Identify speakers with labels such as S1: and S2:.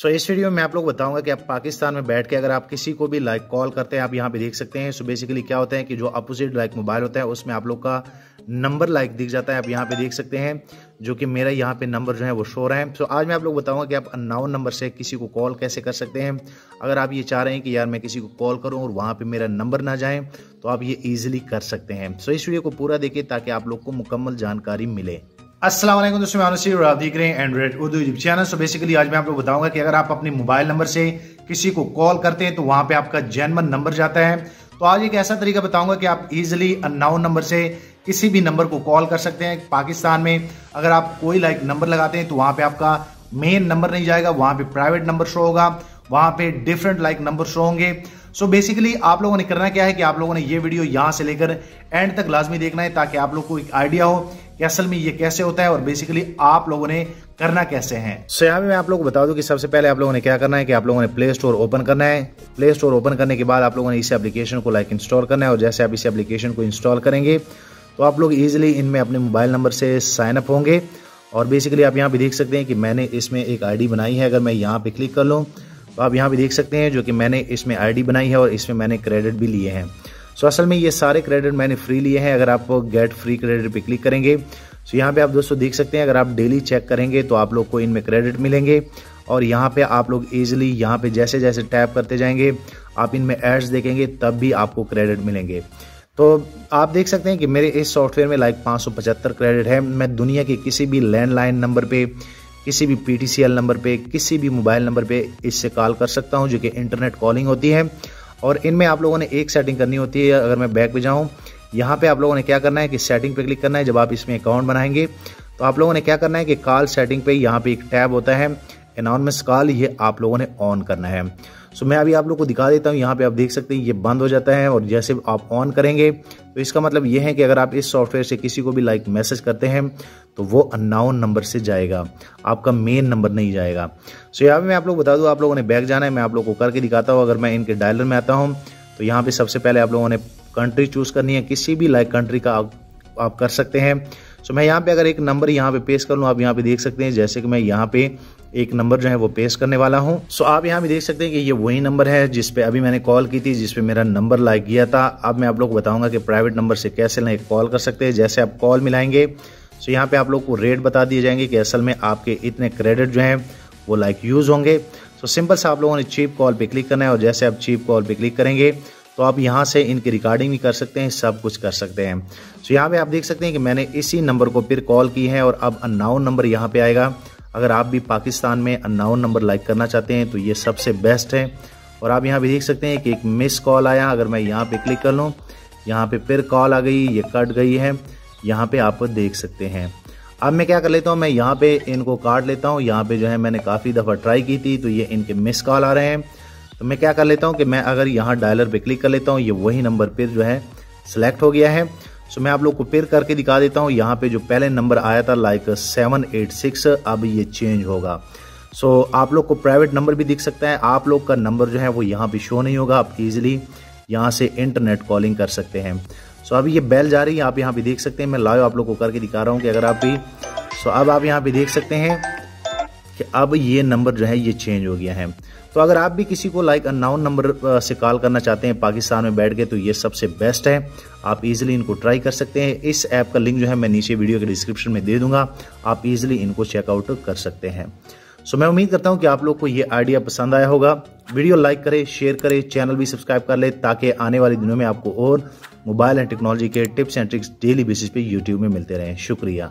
S1: इस वीडियो में आप लोग बताऊंगा कि आप पाकिस्तान में बैठ के अगर आप किसी को भी लाइक कॉल करते हैं, आप यहाँ पे देख सकते हैं। सो बेसिकली क्या होता है कि जो अपोजिट लाइक मोबाइल होता है उसमें आप लोग का नंबर लाइक दिख जाता है। आप यहाँ पे देख सकते हैं जो कि मेरा यहाँ पे नंबर जो है वो शो रहा है। सो आज मैं आप लोग बताऊंगा कि आप अननोन नंबर से किसी को कॉल कैसे कर सकते हैं। अगर आप ये चाह रहे हैं कि यार मैं किसी को कॉल करूँ और वहाँ पे मेरा नंबर ना जाए तो आप ये ईजिली कर सकते हैं। सो इस वीडियो को पूरा देखिए ताकि आप लोग को मुकम्मल जानकारी मिले। अस्सलाम वालेकुम दोस्तों, मैं अनुसी और आप देख रहे हैं Android Urdu YouTube channel. So basically आज मैं आपको बताऊंगा कि अगर आप अपने मोबाइल नंबर से किसी को कॉल करते हैं तो वहां पे आपका जेन्युइन नंबर जाता है। तो आज एक ऐसा तरीका बताऊंगा कि आप इजीली अननोन नंबर से किसी भी नंबर को कॉल कर सकते हैं। पाकिस्तान में अगर आप कोई लाइक नंबर लगाते हैं तो वहां पे आपका मेन नंबर नहीं जाएगा, वहां पे प्राइवेट नंबर शो होगा, वहां पे डिफरेंट लाइक नंबर शो होंगे। सो बेसिकली आप लोगों ने करना क्या है कि आप लोगों ने ये वीडियो यहां से लेकर एंड तक लाजमी देखना है ताकि आप लोग को एक आइडिया हो कि असल में ये कैसे होता है और बेसिकली आप लोगों ने करना कैसे है। सो यहाँ पे मैं आप लोगों को बता दूं कि सबसे पहले आप लोगों ने क्या करना है कि आप लोगों ने प्ले स्टोर ओपन करना है। प्ले स्टोर ओपन करने के बाद आप लोगों ने इस एप्लीकेशन को लाइक इंस्टॉल करना है और जैसे आप इस एप्लीकेशन को इंस्टॉल करेंगे तो आप लोग इजिली इनमें अपने मोबाइल नंबर से साइन अप होंगे। और बेसिकली आप यहाँ पे देख सकते हैं कि मैंने इसमें एक आईडी बनाई है। अगर मैं यहाँ पे क्लिक कर लूँ तो आप यहाँ पे देख सकते हैं जो कि मैंने इसमें आईडी बनाई है और इसमें मैंने क्रेडिट भी लिए हैं। सो असल में ये सारे क्रेडिट मैंने फ्री लिए हैं। अगर आप गेट फ्री क्रेडिट पे क्लिक करेंगे तो यहाँ पे आप दोस्तों देख सकते हैं, अगर आप डेली चेक करेंगे तो आप लोग को इनमें क्रेडिट मिलेंगे। और यहाँ पे आप लोग इजीली यहाँ पे जैसे जैसे टैप करते जाएंगे आप इनमें एड्स देखेंगे तब भी आपको क्रेडिट मिलेंगे। तो आप देख सकते हैं कि मेरे इस सॉफ्टवेयर में लाइक 575 क्रेडिट है। मैं दुनिया के किसी भी लैंडलाइन नंबर पे, किसी भी PTCL नंबर पे, किसी भी मोबाइल नंबर पे इससे कॉल कर सकता हूं जो कि इंटरनेट कॉलिंग होती है। और इनमें आप लोगों ने एक सेटिंग करनी होती है। अगर मैं बैक पे जाऊं, यहाँ पे आप लोगों ने क्या करना है कि सेटिंग पे क्लिक करना है। जब आप इसमें अकाउंट बनाएंगे तो आप लोगों ने क्या करना है कि कॉल सेटिंग पे यहाँ पे एक टैब होता है एनोनिमस कॉल, ये आप लोगों ने ऑन करना है। सो मैं अभी आप लोग को दिखा देता हूँ। यहाँ पे आप देख सकते हैं ये बंद हो जाता है और जैसे आप ऑन करेंगे तो इसका मतलब ये है कि अगर आप इस सॉफ्टवेयर से किसी को भी लाइक मैसेज करते हैं तो वो अननोन नंबर से जाएगा, आपका मेन नंबर नहीं जाएगा। सो यहाँ पे मैं आप लोग बता दूँ, आप लोगों ने बैक जाना है। मैं आप लोग को करके दिखाता हूँ। अगर मैं इनके डायलर में आता हूँ तो यहाँ पे सबसे पहले आप लोगों ने कंट्री चूज करनी है। किसी भी लाइक कंट्री का आप कर सकते हैं। सो मैं यहाँ पे अगर एक नंबर यहाँ पे पेश कर लूँ, आप यहाँ पे देख सकते हैं जैसे कि मैं यहाँ पे एक नंबर जो है वो पेश करने वाला हूँ। सो आप यहाँ पे देख सकते हैं कि ये वही नंबर है जिस पे अभी मैंने कॉल की थी, जिस पे मेरा नंबर लाइक किया था। अब मैं आप लोग को बताऊंगा कि प्राइवेट नंबर से कैसे लाइक कॉल कर सकते हैं। जैसे आप कॉल मिलाएंगे सो यहाँ पे आप लोग को रेट बता दिए जाएंगे कि असल में आपके इतने क्रेडिट जो हैं वो लाइक यूज होंगे। सो सिंपल सा आप लोगों ने चीप कॉल पे क्लिक करना है और जैसे आप चीप कॉल पे क्लिक करेंगे तो आप यहाँ से इनकी रिकॉर्डिंग भी कर सकते हैं, सब कुछ कर सकते हैं। सो यहाँ पे आप देख सकते हैं कि मैंने इसी नंबर को फिर कॉल की है और अब अननोन नंबर यहाँ पे आएगा। अगर आप भी पाकिस्तान में अननोन नंबर लाइक करना चाहते हैं तो ये सबसे बेस्ट है। और आप यहाँ पे देख सकते हैं कि एक मिस कॉल आया। अगर मैं यहाँ पे क्लिक कर लूँ, यहाँ पे फिर कॉल आ गई, ये कट गई है, यहाँ पे आप देख सकते हैं। अब मैं क्या कर लेता हूँ, मैं यहाँ पे इनको काट लेता हूँ। यहाँ पे जो है मैंने काफ़ी दफ़ा ट्राई की थी तो ये इनके मिस कॉल आ रहे हैं। तो मैं क्या कर लेता हूँ कि मैं अगर यहाँ डायलर पे क्लिक कर लेता हूँ, ये वही नंबर फिर जो है सिलेक्ट हो गया है। सो मैं आप लोग को फिर करके दिखा देता हूँ। यहाँ पे जो पहले नंबर आया था लाइक 786, अब ये चेंज होगा। सो आप लोग को प्राइवेट नंबर भी दिख सकता है। आप लोग का नंबर जो है वो यहाँ पे शो नहीं होगा। आप इजीली यहाँ से इंटरनेट कॉलिंग कर सकते हैं। सो अभी ये बेल जा रही है, आप यहाँ पे देख सकते हैं। मैं लाइव आप लोग को करके दिखा रहा हूँ कि अगर आप भी सो अब आप यहाँ पे देख सकते हैं कि अब ये नंबर जो है ये चेंज हो गया है। तो अगर आप भी किसी को लाइक अननोन नंबर से कॉल करना चाहते हैं पाकिस्तान में बैठ के तो ये सबसे बेस्ट है। आप इजीली इनको ट्राई कर सकते हैं। इस ऐप का लिंक जो है मैं नीचे वीडियो के डिस्क्रिप्शन में दे दूंगा, आप इजीली इनको चेकआउट कर सकते हैं। सो मैं उम्मीद करता हूं कि आप लोग को ये आइडिया पसंद आया होगा। वीडियो लाइक करें, शेयर करें, चैनल भी सब्सक्राइब कर ले ताकि आने वाले दिनों में आपको और मोबाइल एंड टेक्नोलॉजी के tips and tricks daily basis पे यूट्यूब में मिलते रहें। शुक्रिया।